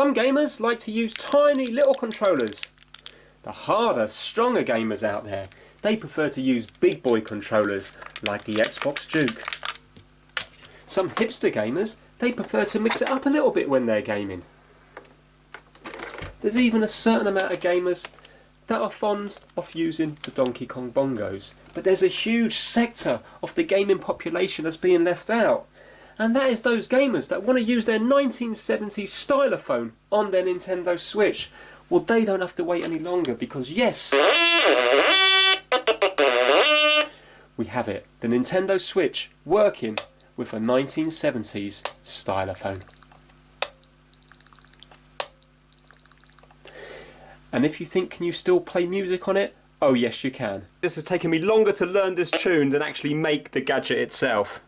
Some gamers like to use tiny little controllers. The harder, stronger gamers out there, they prefer to use big boy controllers like the Xbox Duke. Some hipster gamers, they prefer to mix it up a little bit when they're gaming. There's even a certain amount of gamers that are fond of using the Donkey Kong bongos. But there's a huge sector of the gaming population that's being left out. And that is those gamers that want to use their 1970s Stylophone on their Nintendo Switch. Well, they don't have to wait any longer because yes, we have it. The Nintendo Switch working with a 1970s Stylophone. And if you think, can you still play music on it? Oh yes, you can. This has taken me longer to learn this tune than actually make the gadget itself.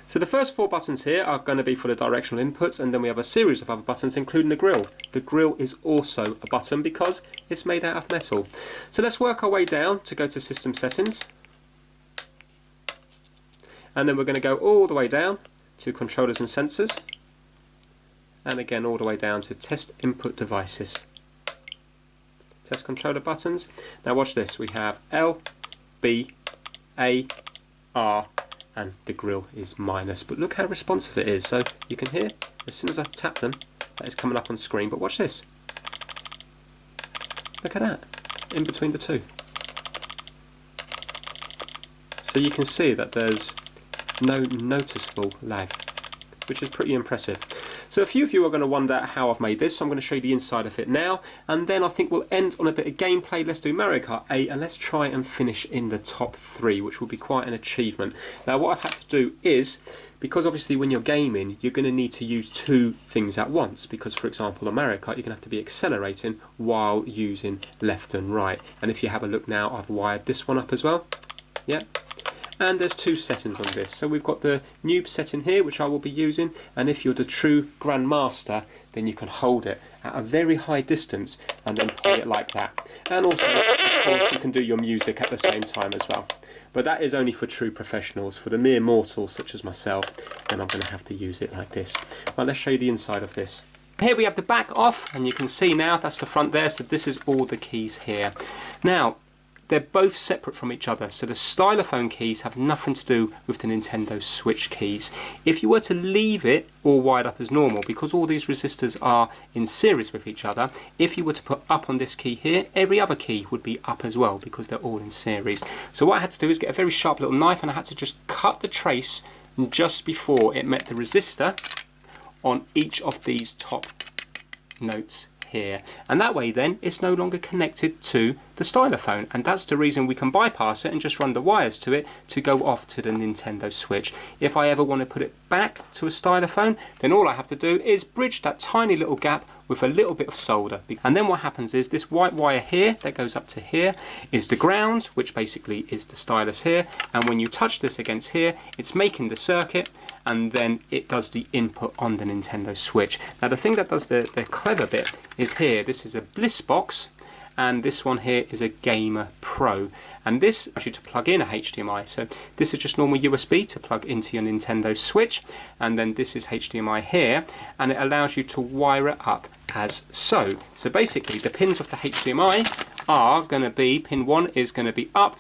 So the first 4 buttons here are going to be for the directional inputs, and then we have a series of other buttons including the grill. The grill is also a button because it's made out of metal. So let's work our way down to go to System Settings, and then we're going to go all the way down to Controllers and Sensors, and again all the way down to Test Input Devices. Test controller buttons. Now watch this, we have L, B, A, R, and the grill is minus, but look how responsive it is. So you can hear as soon as I tap them that is coming up on screen, but watch this, look at that in between the two. So you can see that there's no noticeable lag, which is pretty impressive. So a few of you are going to wonder how I've made this, so I'm going to show you the inside of it now, and then I think we'll end on a bit of gameplay. Let's do Mario Kart 8 and let's try and finish in the top 3, which will be quite an achievement. Now what I've had to do is, because obviously when you're gaming you're going to need to use 2 things at once, because for example on Mario Kart you're going to have to be accelerating while using left and right, and if you have a look now I've wired this one up as well. Yeah. And there's 2 settings on this. So we've got the noob setting here, which I will be using, and if you're the true grandmaster then you can hold it at a very high distance and then play it like that. And also of course you can do your music at the same time as well. But that is only for true professionals. For the mere mortals such as myself, then I'm going to have to use it like this. Right, let's show you the inside of this. Here we have the back off, and you can see now that's the front there, so this is all the keys here. Now they're both separate from each other, so the Stylophone keys have nothing to do with the Nintendo Switch keys. If you were to leave it all wired up as normal, because all these resistors are in series with each other, if you were to put up on this key here, every other key would be up as well because they're all in series. So what I had to do is get a very sharp little knife, and I had to just cut the trace just before it met the resistor on each of these top notes here, and that way then it's no longer connected to the Stylophone, and that's the reason we can bypass it and just run the wires to it to go off to the Nintendo Switch. If I ever want to put it back to a Stylophone, then all I have to do is bridge that tiny little gap with a little bit of solder, and then what happens is this white wire here that goes up to here is the ground, which basically is the stylus here, and when you touch this against here it's making the circuit, and then it does the input on the Nintendo Switch. Now the thing that does the clever bit is here, this is a Bliss box, and this one here is a Gamer Pro, and this allows you to plug in a HDMI. So this is just normal USB to plug into your Nintendo Switch, and then this is HDMI here, and it allows you to wire it up as so. So basically the pins of the HDMI are going to be, pin 1 is going to be up,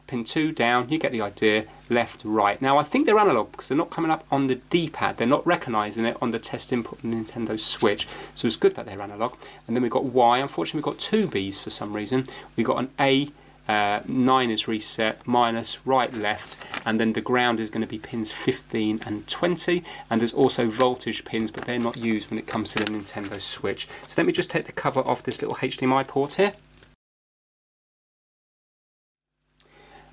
pin 2 down, you get the idea, left, right. Now I think they're analog because they're not coming up on the D-pad, they're not recognising it on the test input on the Nintendo Switch, so it's good that they're analog. And then we've got Y, unfortunately we've got 2 Bs for some reason. We've got an A, 9 is reset, minus, right, left, and then the ground is going to be pins 15 and 20, and there's also voltage pins, but they're not used when it comes to the Nintendo Switch. So let me just take the cover off this little HDMI port here.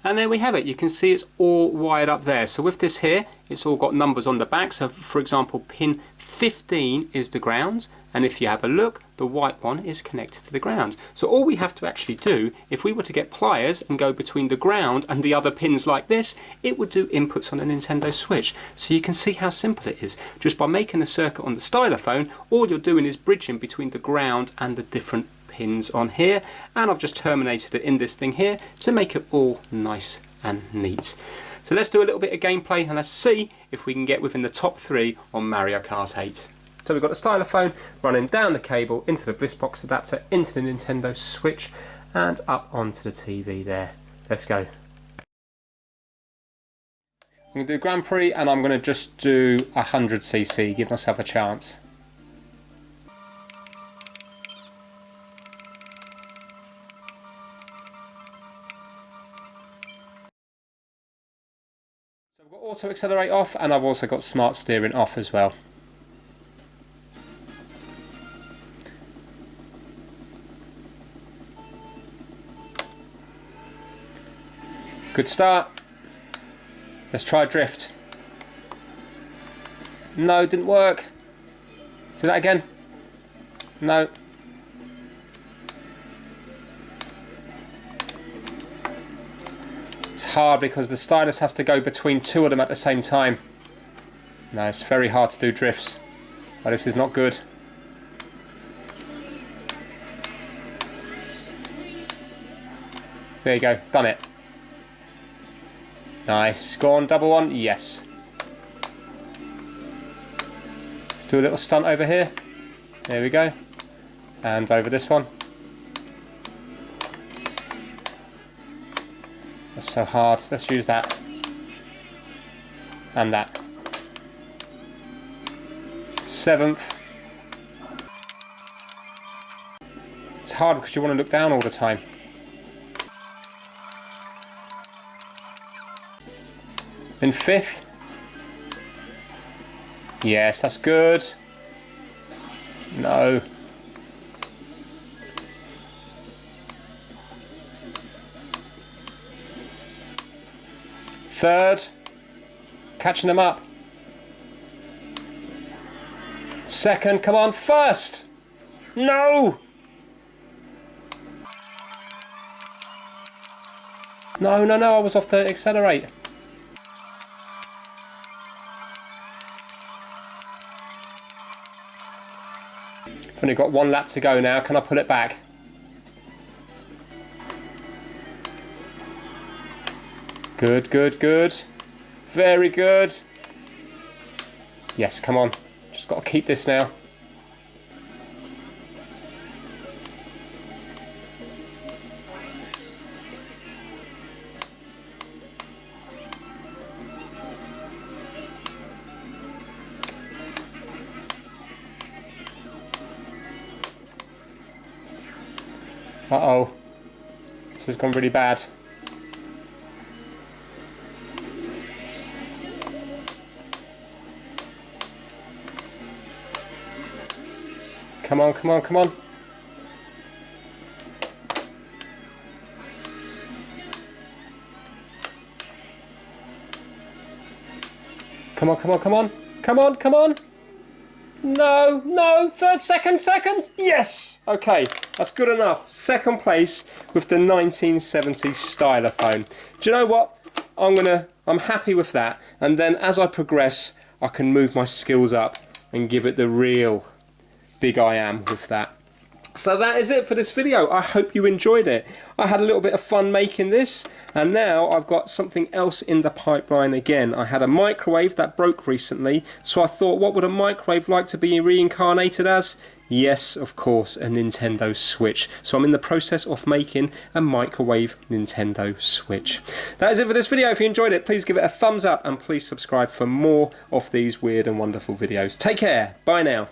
And there we have it. You can see it's all wired up there. So with this here, it's all got numbers on the back. So for example, pin 15 is the ground. And if you have a look, the white one is connected to the ground. So all we have to actually do, if we were to get pliers and go between the ground and the other pins like this, it would do inputs on a Nintendo Switch. So you can see how simple it is. Just by making a circuit on the Stylophone, all you're doing is bridging between the ground and the different pins on here, and I've just terminated it in this thing here to make it all nice and neat. So let's do a little bit of gameplay and let's see if we can get within the top 3 on Mario Kart 8. So we've got the Stylophone running down the cable into the BlissBox adapter, into the Nintendo Switch and up onto the TV there. Let's go. I'm going to do Grand Prix and I'm going to just do 100cc, give myself a chance. So I've got auto accelerate off and I've also got smart steering off as well. Good start. Let's try drift. No, didn't work. Do that again. No. It's hard because the stylus has to go between 2 of them at the same time. No, it's very hard to do drifts. Oh, this is not good. There you go, done it. Nice. Go on, double one. Yes. Let's do a little stunt over here. There we go. And over this one. That's so hard. Let's use that. And that. 7th. It's hard because you want to look down all the time. In 5th. Yes, that's good. No. Third. Catching them up. Second, come on, first. No. No, no, no, I was off the accelerate. I've only got 1 lap to go now. Can I pull it back? Good, good, good. Very good. Yes, come on. Just got to keep this now. Uh-oh. This has gone really bad. Come on, come on, come on. Come on, come on, come on. Come on, come on. No, no, third, second. Yes! Okay, that's good enough. 2nd place with the 1970 Stylophone. Do you know what? I'm happy with that. And then as I progress, I can move my skills up and give it the real big I am with that. So that is it for this video. I hope you enjoyed it. I had a little bit of fun making this, and now I've got something else in the pipeline again. I had a microwave that broke recently, so I thought, what would a microwave like to be reincarnated as? Yes, of course, a Nintendo Switch. So I'm in the process of making a microwave Nintendo Switch. That is it for this video. If you enjoyed it, please give it a thumbs up and please subscribe for more of these weird and wonderful videos. Take care. Bye now.